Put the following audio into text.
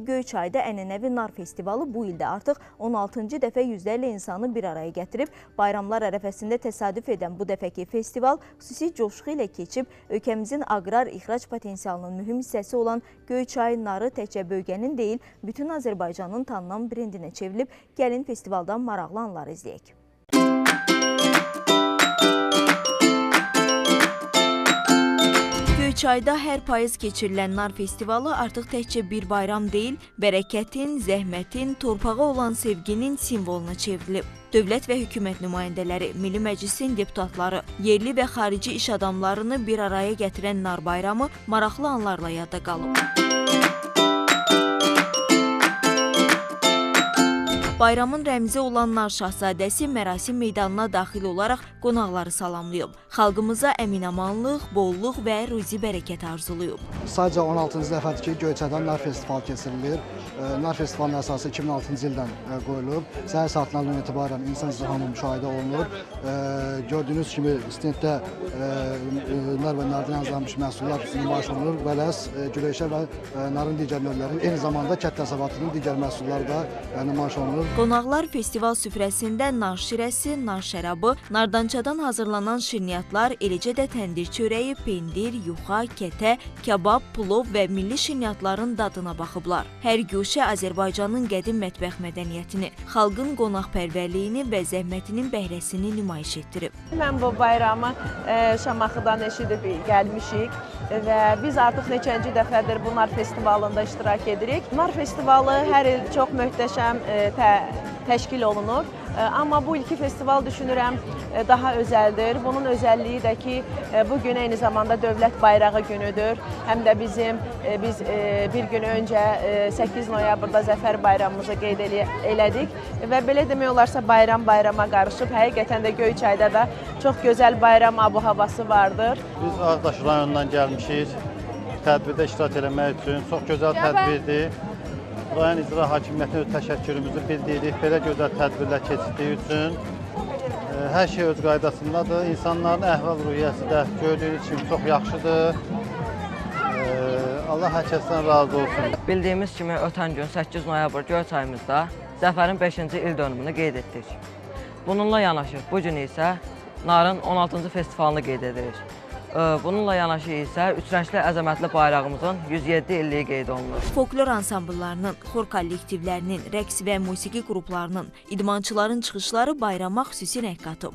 Göyçayda ənənəvi nar festivalı bu ildə artıq 16-cı dəfə yüzlərlə insanı bir araya gətirib. Bayramlar ərəfəsində təsadüf edən bu dəfəki festival xüsusi coşqu ilə keçib. Ölkəmizin aqrar ixrac potensialının mühüm hissəsi olan Göyçay narı təkcə bölgənin deyil, bütün Azərbaycanın tanınan brendinə çevrilib. Gəlin festivaldan maraqlı anları izləyək. Göyçayda hər payız keçirilən nar festivalı artıq təkcə bir bayram deyil, bərəkətin, zəhmətin, torpağa olan sevginin simvoluna çevrilib. Dövlət və hökumət nümayəndələri, Milli Məclisin deputatları, yerli və xarici iş adamlarını bir araya gətirən nar bayramı maraqlı anlarla yadda qalıb. Bayramın rəmzi olan nar şahzadəsi mərasim meydanına daxil olaraq qonaqları salamlayıb. Xalqımıza əminamanlıq, bolluq və ruzi bərəkət arzuluyub. Sadəcə 16-cı dəfədir ki, Göyçayda nar festivalı keçirilir. Nar festivalının əsası 2006-cı ildən qoyulub. Səhər saatlarından etibarən insan izdihamı müşahidə olunur. Gördüyünüz kimi stenddə nar və nardan hazırlanmış məhsullar nümayiş olunur. Vələs, güləşə və narın digər növləri, eyni zamanda kət təsərrüfatının digər məhsulları da nümayiş olunur. Qonaqlar festival süfrəsində nar şirəsi, nar şərabı, nardançadan hazırlanan şirniyyatlar, eləcə də təndir çörəyi, pendir, yuxa, kətə, kabab, plov və milli şirniyyatların dadına baxıblar. Hər güşə Azərbaycanın qədim mətbəx mədəniyyətini, xalqın qonaqpərvərliyini və zəhmətinin bəhrəsini nümayiş etdirib. Mən bu bayramı Şamaxıdan eşidib gəlmişik və biz artıq neçənci dəfədir bu nar festivalında iştirak edirik. Nar festivalı hər il çox möhtəşəm təşkil olunur. Amma bu ilki festival düşünürəm daha özəldir. Bunun özəlliyi də ki, bugün eyni zamanda dövlət bayrağı günüdür. Həm də biz bir gün öncə 8 noyabrda Zəfər bayramımızı qeyd elədik və belə demək olarsa bayram bayrama qarışıb. Həqiqətən də Göyçayda da çox gözəl bayram abu-havası vardır. Biz Ağdaş rayonundan gəlmişik. Tədbirdə iştirak eləmək üçün çox gözəl tədbirdir. Rayon İcra Hakimiyyətinə öz təşəkkürümüzü bildiririk. Belə gözəl tədbirlər keçirdiyi üçün hər şey öz qaydasındadır. İnsanların əhval-ruhiyyəsi də gördüyünüz kimi çox yaxşıdır. Allah hər kəsdən razı olsun. Bildiyimiz kimi ötən gün 8 noyabr Göyçayımızda Zəfərin 5-ci il dönümünü qeyd etdik. Bununla yanaşı bu gün isə narın 16-cı festivalını qeyd edirik. Bununla yanaşı isə üçrəngli əzəmətli bayrağımızın 107 illiyi qeyd olunur. Folklor ansambllarının, xor kollektivlərinin, rəqs və musiqi qruplarının, idmançıların çıxışları bayrama xüsusi rəng qatıb.